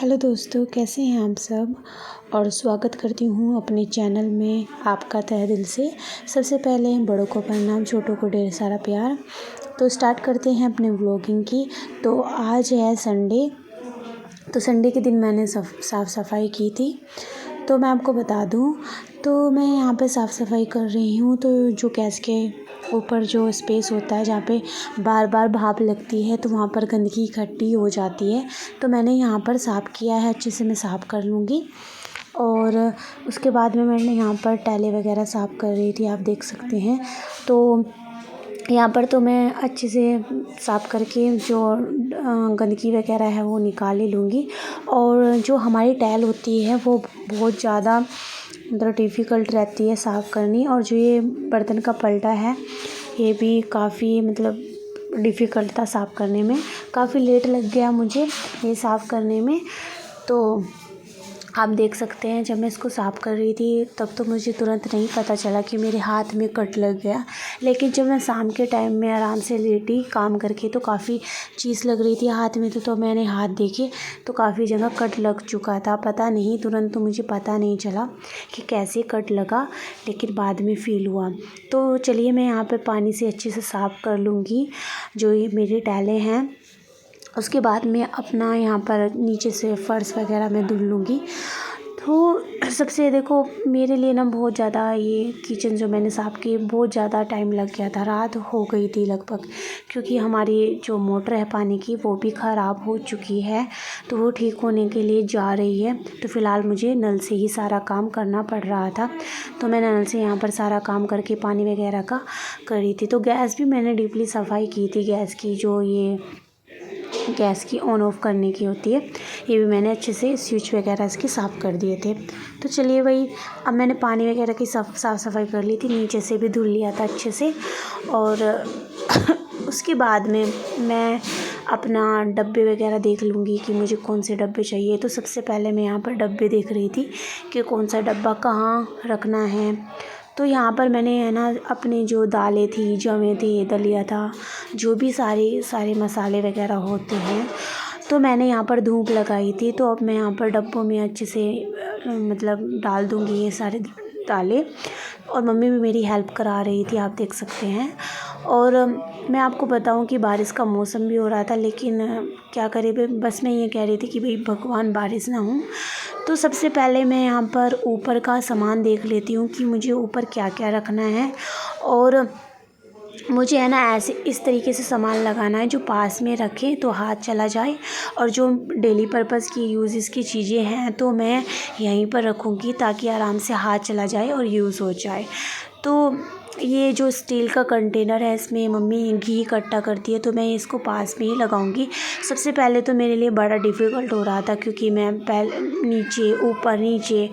Hello दोस्तों, कैसे हैं आप सब। और स्वागत करती हूँ अपने चैनल में आपका तहे दिल से। सबसे पहले बड़ों को प्रणाम, छोटों को ढेर सारा प्यार। तो स्टार्ट करते हैं अपने व्लॉगिंग की। तो आज है संडे। तो संडे के दिन मैंने साफ़ सफाई की थी। तो मैं आपको बता दूँ, तो मैं यहाँ पे साफ़ सफाई कर रही हूँ। तो जो गैस के ऊपर जो स्पेस होता है जहाँ पे बार बार भाप लगती है, तो वहाँ पर गंदगी इकट्ठी हो जाती है। तो मैंने यहाँ पर साफ़ किया है, अच्छे से मैं साफ़ कर लूँगी। और उसके बाद में मैंने यहाँ पर टाइलें वगैरह साफ़ कर रही थी, आप देख सकते हैं। तो यहाँ पर तो मैं अच्छे से साफ़ करके जो गंदगी वगैरह है वो निकाल ही लूँगी। और जो हमारी टाइल होती है वो बहुत ज़्यादा मतलब डिफ़िकल्ट रहती है साफ़ करनी। और जो ये बर्तन का पलटा है ये भी काफ़ी मतलब डिफ़िकल्ट था साफ़ करने में। काफ़ी लेट लग गया मुझे ये साफ़ करने में। तो आप देख सकते हैं, जब मैं इसको साफ़ कर रही थी तब तो मुझे तुरंत नहीं पता चला कि मेरे हाथ में कट लग गया। लेकिन जब मैं शाम के टाइम में आराम से लेटी काम करके, तो काफ़ी चीज़ लग रही थी हाथ में। तो मैंने हाथ देखे तो काफ़ी जगह कट लग चुका था। पता नहीं, तुरंत तो मुझे पता नहीं चला कि कैसे कट लगा, लेकिन बाद में फ़ील हुआ। तो चलिए मैं यहाँ पर पानी से अच्छे से साफ़ कर लूँगी जो ये मेरी टाइलें हैं। उसके बाद मैं अपना यहाँ पर नीचे से फ़र्श वगैरह मैं धुल लूँगी। तो सबसे देखो, मेरे लिए ना बहुत ज़्यादा ये किचन जो मैंने साफ़ की बहुत ज़्यादा टाइम लग गया था, रात हो गई थी लगभग। क्योंकि हमारी जो मोटर है पानी की वो भी ख़राब हो चुकी है, तो वो ठीक होने के लिए जा रही है। तो फ़िलहाल मुझे नल से ही सारा काम करना पड़ रहा था। तो मैंने नल से यहाँ पर सारा काम करके पानी वगैरह का कर रही थी। तो गैस भी मैंने डीपली सफाई की थी, गैस की जो ये गैस की ऑन ऑफ़ करने की होती है, ये भी मैंने अच्छे से स्विच वगैरह इसके साफ़ कर दिए थे। तो चलिए वही, अब मैंने पानी वगैरह की साफ़ सफाई कर ली थी, नीचे से भी धुल लिया था अच्छे से। और उसके बाद में मैं अपना डब्बे वगैरह देख लूँगी कि मुझे कौन से डब्बे चाहिए। तो सबसे पहले मैं यहाँ पर डब्बे देख रही थी कि कौन सा डब्बा कहाँ रखना है। तो यहाँ पर मैंने है ना अपनी जो दालें थी, जवे थे, दलिया था, जो भी सारे मसाले वगैरह होते हैं, तो मैंने यहाँ पर धूप लगाई थी। तो अब मैं यहाँ पर डब्बों में अच्छे से मतलब डाल दूँगी ये सारे दालें। और मम्मी भी मेरी हेल्प करा रही थी, आप देख सकते हैं। और मैं आपको बताऊं कि बारिश का मौसम भी हो रहा था, लेकिन क्या करें, बस मैं ये कह रही थी कि भाई भगवान बारिश ना हो। तो सबसे पहले मैं यहाँ पर ऊपर का सामान देख लेती हूँ कि मुझे ऊपर क्या क्या रखना है। और मुझे है ना ऐसे इस तरीके से सामान लगाना है जो पास में रखे तो हाथ चला जाए। और जो डेली पर्पज़ की यूज़ की चीज़ें हैं तो मैं यहीं पर रखूँगी, ताकि आराम से हाथ चला जाए और यूज़ हो जाए। तो ये जो स्टील का कंटेनर है, इसमें मम्मी घी इकट्ठा करती है, तो मैं इसको पास में ही लगाऊंगी। सबसे पहले तो मेरे लिए बड़ा डिफ़िकल्ट हो रहा था, क्योंकि मैं नीचे ऊपर नीचे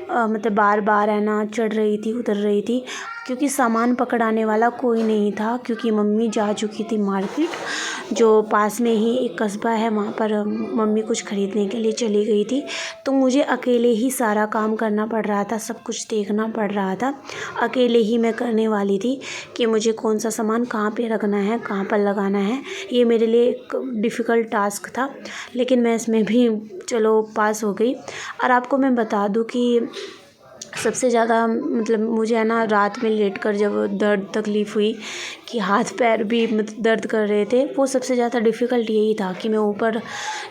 मतलब बार बार है ना चढ़ रही थी, उतर रही थी, क्योंकि सामान पकड़ाने वाला कोई नहीं था। क्योंकि मम्मी जा चुकी थी मार्केट, जो पास में ही एक कस्बा है, वहाँ पर मम्मी कुछ ख़रीदने के लिए चली गई थी। तो मुझे अकेले ही सारा काम करना पड़ रहा था, सब कुछ देखना पड़ रहा था। अकेले ही मैं करने वाली थी कि मुझे कौन सा सामान कहाँ पे रखना है, कहाँ पर लगाना है। ये मेरे लिए एक डिफ़िकल्ट टास्क था, लेकिन मैं इसमें भी चलो पास हो गई। और आपको मैं बता दूँ कि सबसे ज़्यादा मतलब मुझे है ना रात में लेटकर जब तकलीफ़ हुई कि हाथ पैर भी मतलब दर्द कर रहे थे, वो सबसे ज़्यादा डिफ़िकल्ट यही था कि मैं ऊपर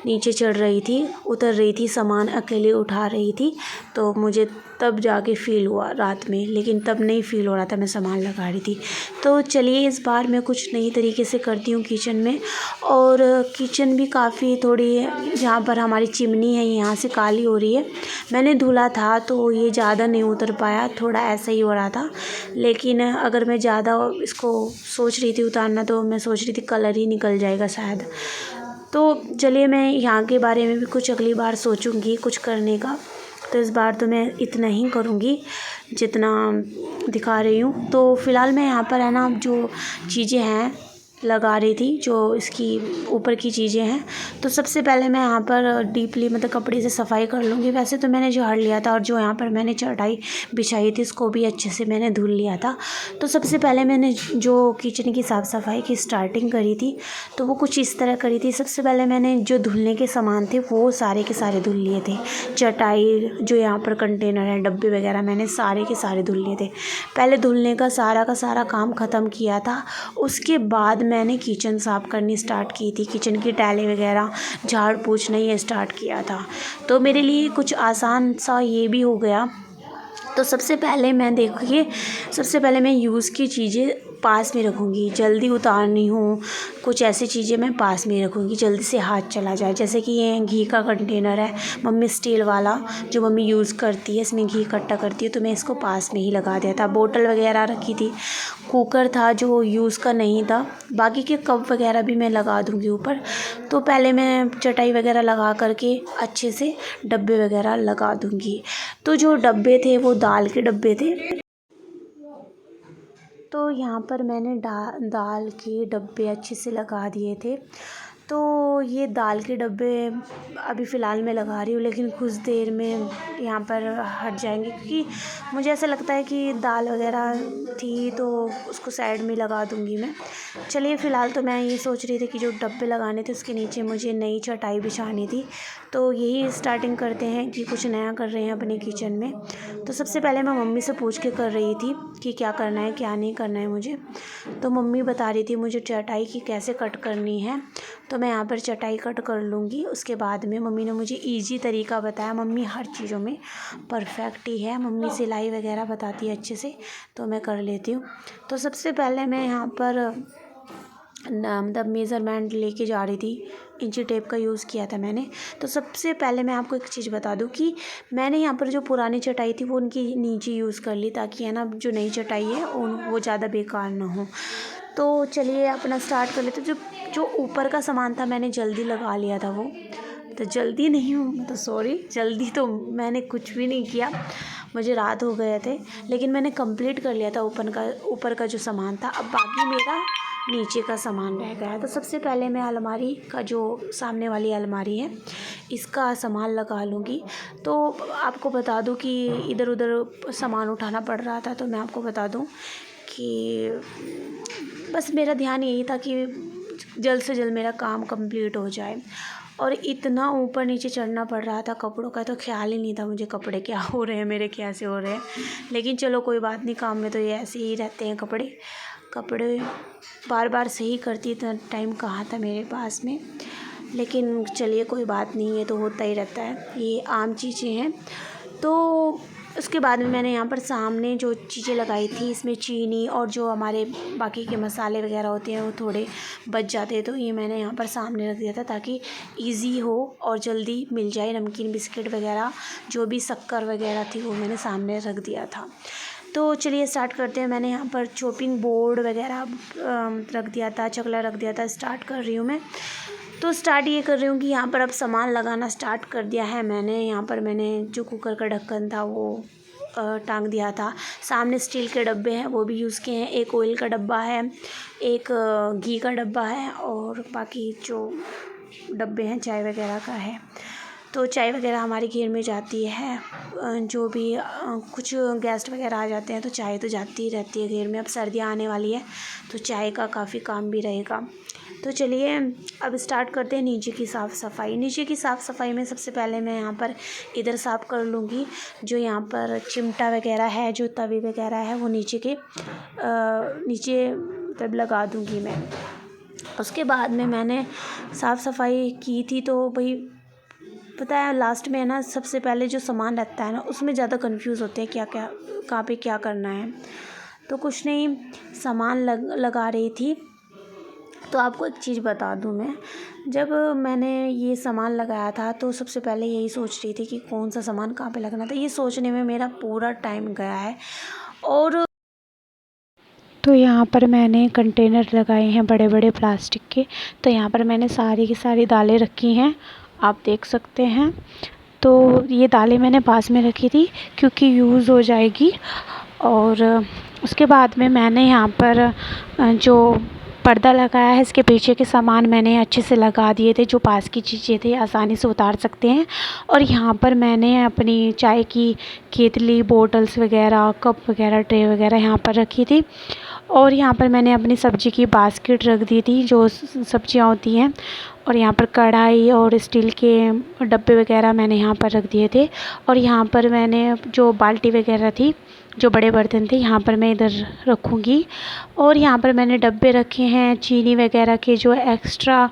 नीचे चढ़ रही थी, उतर रही थी, सामान अकेले उठा रही थी। तो मुझे तब जाके फ़ील हुआ रात में, लेकिन तब नहीं फ़ील हो रहा था, मैं सामान लगा रही थी। तो चलिए इस बार मैं कुछ नई तरीके से करती हूँ किचन में। और किचन भी काफ़ी थोड़ी, जहाँ पर हमारी चिमनी है यहाँ से काली हो रही है। मैंने धुला था तो ये ज़्यादा नहीं उतर पाया, थोड़ा ऐसा ही हो रहा था। लेकिन अगर मैं ज़्यादा इसको सोच रही थी उतारना, तो मैं सोच रही थी कलर ही निकल जाएगा शायद। तो चलिए मैं यहाँ के बारे में भी कुछ अगली बार सोचूंगी कुछ करने का। तो इस बार तो मैं इतना ही करूँगी जितना दिखा रही हूँ। तो फ़िलहाल मैं यहाँ पर है ना जो चीज़ें हैं लगा रही थी, जो इसकी ऊपर की चीज़ें हैं। तो सबसे पहले मैं यहाँ पर डीपली मतलब कपड़े से सफाई कर लूँगी। वैसे तो मैंने झाड़ लिया था और जो यहाँ पर मैंने चटाई बिछाई थी उसको भी अच्छे से मैंने धुल लिया था। तो सबसे पहले मैंने जो किचन की साफ़ सफाई की स्टार्टिंग करी थी तो वो कुछ इस तरह करी थी। सबसे पहले मैंने जो धुलने के सामान थे वो सारे के सारे धुल लिए थे। चटाई, जो यहाँ पर कंटेनर है, डब्बे वगैरह, मैंने सारे के सारे धुल लिए थे। पहले धुलने का सारा काम ख़त्म किया था। उसके बाद मैंने किचन साफ़ करनी स्टार्ट की थी। किचन की टाइलें वगैरह झाड़ पोंछना ये स्टार्ट किया था। तो मेरे लिए कुछ आसान सा ये भी हो गया। तो सबसे पहले मैं यूज़ की चीज़ें पास में रखूँगी। जल्दी उतारनी हो कुछ ऐसी चीज़ें मैं पास में रखूँगी, जल्दी से हाथ चला जाए। जैसे कि ये घी का कंटेनर है, मम्मी स्टील वाला जो मम्मी यूज़ करती है, इसमें घी इकट्ठा करती है, तो मैं इसको पास में ही लगा दिया था। बोतल वगैरह रखी थी, कुकर था जो यूज़ का नहीं था, बाकी के कप वगैरह भी मैं लगा दूँगी ऊपर। तो पहले मैं चटाई वगैरह लगा करके अच्छे से डब्बे वगैरह लगा दूँगी। तो जो डब्बे थे वो दाल के डब्बे थे। तो यहाँ पर मैंने दाल के डब्बे अच्छे से लगा दिए थे। तो ये दाल के डब्बे अभी फ़िलहाल मैं लगा रही हूँ, लेकिन कुछ देर में यहाँ पर हट जाएंगे, क्योंकि मुझे ऐसा लगता है कि दाल वगैरह थी तो उसको साइड में लगा दूँगी मैं। चलिए, फ़िलहाल तो मैं ये सोच रही थी कि जो डब्बे लगाने थे उसके नीचे मुझे नई चटाई बिछानी थी। तो यही स्टार्टिंग करते हैं कि कुछ नया कर रहे हैं अपने किचन में। तो सबसे पहले मैं मम्मी से पूछ के कर रही थी कि क्या करना है क्या नहीं करना है मुझे। तो मम्मी बता रही थी मुझे चटाई की कैसे कट करनी है। तो मैं यहाँ पर चटाई कट कर लूँगी। उसके बाद में मम्मी ने मुझे ईजी तरीका बताया। मम्मी हर चीज़ों में परफेक्ट ही है, मम्मी सिलाई वगैरह बताती है अच्छे से, तो मैं कर लेती हूँ। तो सबसे पहले मैं यहाँ पर मतलब मेज़रमेंट लेके जा रही थी, इंची टेप का यूज़ किया था मैंने। तो सबसे पहले मैं आपको एक चीज़ बता दूं कि मैंने यहाँ पर जो पुरानी चटाई थी वो उनकी नीचे यूज़ कर ली, ताकि है ना जो नई चटाई है वो ज़्यादा बेकार ना हो। तो चलिए अपना स्टार्ट कर लेते। जो ऊपर का सामान था मैंने जल्दी लगा लिया था वो, तो जल्दी नहीं हूँ तो सॉरी, जल्दी तो मैंने कुछ भी नहीं किया, मुझे रात हो गए थे, लेकिन मैंने कंप्लीट कर लिया था ऊपर का जो सामान था। अब बाकी मेरा नीचे का सामान रह गया। तो सबसे पहले मैं अलमारी का, जो सामने वाली अलमारी है, इसका सामान लगा लूँगी। तो आपको बता दूँ कि इधर उधर सामान उठाना पड़ रहा था, तो मैं आपको बता दूँ कि बस मेरा ध्यान यही था कि जल्द से जल्द मेरा काम कंप्लीट हो जाए। और इतना ऊपर नीचे चढ़ना पड़ रहा था कपड़ों का, तो ख्याल ही नहीं था मुझे कपड़े क्या हो रहे हैं मेरे, कैसे हो रहे हैं। लेकिन चलो कोई बात नहीं, काम में तो ये ऐसे ही रहते हैं। कपड़े बार बार सही करती, इतना टाइम कहाँ था मेरे पास में। लेकिन चलिए कोई बात नहीं, ये तो होता ही रहता है, ये आम चीज़ें हैं। तो उसके बाद में मैंने यहाँ पर सामने जो चीज़ें लगाई थी, इसमें चीनी और जो हमारे बाकी के मसाले वगैरह होते हैं वो थोड़े बच जाते हैं, तो ये मैंने यहाँ पर सामने रख दिया था ताकि इजी हो और जल्दी मिल जाए। नमकीन बिस्किट वगैरह, जो भी शक्कर वगैरह थी, वो मैंने सामने रख दिया था। तो चलिए स्टार्ट करते हैं। मैंने यहाँ पर चॉपिंग बोर्ड वगैरह रख दिया था, चकला रख दिया था। स्टार्ट कर रही हूँ मैं। तो स्टार्ट ये कर रही हूँ कि यहाँ पर अब सामान लगाना स्टार्ट कर दिया है मैंने। यहाँ पर मैंने जो कुकर का ढक्कन था वो टांग दिया था। सामने स्टील के डब्बे हैं, वो भी यूज़ किए हैं। एक ऑयल का डब्बा है, एक घी का डब्बा है, और बाकी जो डब्बे हैं चाय वगैरह का है। तो चाय वगैरह हमारे घेर में जाती है, जो भी कुछ गेस्ट वगैरह आ जाते हैं तो चाय तो जाती ही रहती है घेर में। अब सर्दियाँ आने वाली है तो चाय का काफ़ी काम भी रहेगा। तो चलिए अब स्टार्ट करते हैं नीचे की साफ़ सफाई। नीचे की साफ़ सफाई में सबसे पहले मैं यहाँ पर इधर साफ़ कर लूँगी। जो यहाँ पर चिमटा वगैरह है, जो तवे वगैरह है, वो नीचे तब लगा दूँगी मैं। उसके बाद में मैंने साफ़ सफाई की थी, तो भाई पता है लास्ट में है ना, सबसे पहले जो सामान लगता है ना उसमें ज़्यादा कंफ्यूज होते हैं क्या क्या कहाँ पे क्या करना है। तो कुछ नहीं, सामान लगा रही थी। तो आपको एक चीज़ बता दूं, मैं जब मैंने ये सामान लगाया था तो सबसे पहले यही सोच रही थी कि कौन सा सामान कहाँ पे लगना था। ये सोचने में मेरा पूरा टाइम गया है। और तो यहाँ पर मैंने कंटेनर लगाए हैं बड़े बड़े प्लास्टिक के। तो यहाँ पर मैंने सारी की सारी दालें रखी हैं, आप देख सकते हैं। तो ये दालें मैंने पास में रखी थी क्योंकि यूज़ हो जाएगी। और उसके बाद में मैंने यहाँ पर जो पर्दा लगाया है। इसके पीछे के सामान मैंने अच्छे से लगा दिए थे, जो पास की चीज़ें थी आसानी से उतार सकते हैं। और यहाँ पर मैंने अपनी चाय की केतली, बोटल्स वगैरह, कप वगैरह, ट्रे वगैरह यहाँ पर रखी थी। और यहाँ पर मैंने अपनी सब्ज़ी की बास्केट रख दी थी, जो सब्जियाँ होती हैं। और यहाँ पर कढ़ाई और स्टील के डब्बे वगैरह मैंने यहाँ पर रख दिए थे। और यहाँ पर मैंने जो बाल्टी वगैरह थी, जो बड़े बर्तन थे, यहाँ पर मैं इधर रखूँगी। और यहाँ पर मैंने डब्बे रखे हैं चीनी वगैरह के, जो एक्स्ट्रा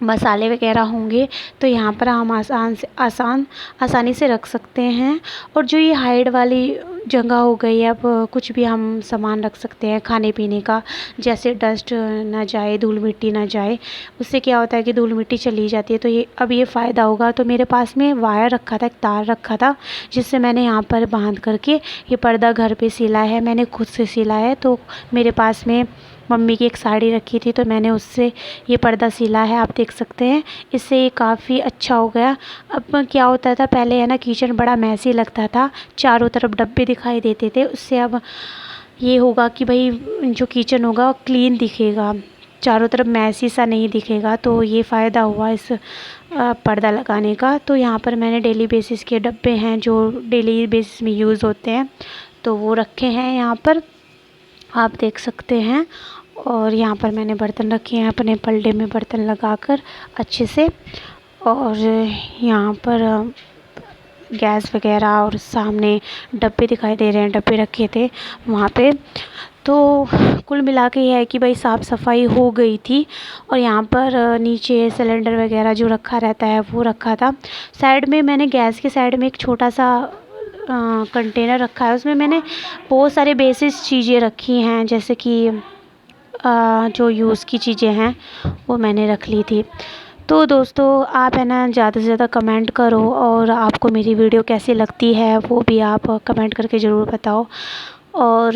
मसाले वगैरह होंगे तो यहाँ पर हम आसानी से रख सकते हैं। और जो ये हाइड वाली जगह हो गई है, अब कुछ भी हम सामान रख सकते हैं खाने पीने का, जैसे डस्ट ना जाए, धूल मिट्टी ना जाए। उससे क्या होता है कि धूल मिट्टी चली जाती है, तो ये अब ये फ़ायदा होगा। तो मेरे पास में वायर रखा था, एक तार रखा था, जिससे मैंने यहाँ पर बांध करके ये पर्दा घर पे सिला है। मैंने खुद से सिला है। तो मेरे पास में मम्मी की एक साड़ी रखी थी, तो मैंने उससे ये पर्दा सिला है, आप देख सकते हैं। इससे ये काफ़ी अच्छा हो गया। अब क्या होता था पहले, है ना, किचन बड़ा मैसी लगता था, चारों तरफ डब्बे दिखाई देते थे। उससे अब ये होगा कि भाई जो किचन होगा क्लीन दिखेगा, चारों तरफ मैसी सा नहीं दिखेगा। तो ये फ़ायदा हुआ इस पर्दा लगाने का। तो यहाँ पर मैंने डेली बेसिस के डब्बे हैं, जो डेली बेसिस में यूज़ होते हैं, तो वो रखे हैं यहाँ पर, आप देख सकते हैं। और यहाँ पर मैंने बर्तन रखे हैं अपने पलड़े में, बर्तन लगाकर अच्छे से। और यहाँ पर गैस वगैरह और सामने डब्बे दिखाई दे रहे हैं, डब्बे रखे थे वहाँ पे। तो कुल मिला के ये है कि भाई साफ़ सफाई हो गई थी। और यहाँ पर नीचे सिलेंडर वगैरह जो रखा रहता है वो रखा था। साइड में मैंने गैस के साइड में एक छोटा सा कंटेनर रखा है, उसमें मैंने बहुत सारे बेसिक चीज़ें रखी हैं, जैसे कि जो यूज़ की चीज़ें हैं वो मैंने रख ली थी। तो दोस्तों आप है ना ज़्यादा से ज़्यादा कमेंट करो, और आपको मेरी वीडियो कैसी लगती है वो भी आप कमेंट करके ज़रूर बताओ। और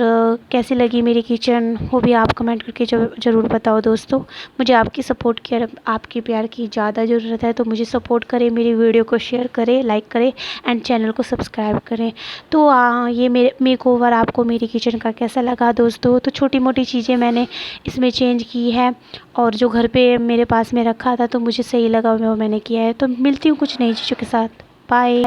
कैसी लगी मेरी किचन वो भी आप कमेंट करके ज़रूर बताओ दोस्तों। मुझे आपकी सपोर्ट की और आपकी प्यार की ज़्यादा ज़रूरत है। तो मुझे सपोर्ट करें, मेरी वीडियो को शेयर करें, लाइक करें एंड चैनल को सब्सक्राइब करें। तो ये मेकओवर आपको मेरी किचन का कैसा लगा दोस्तों। तो छोटी मोटी चीज़ें मैंने इसमें चेंज की है, और जो घर पे मेरे पास में रखा था तो मुझे सही लगा वो मैंने किया है। तो मिलती हूँ कुछ नई चीज़ों के साथ। बाय।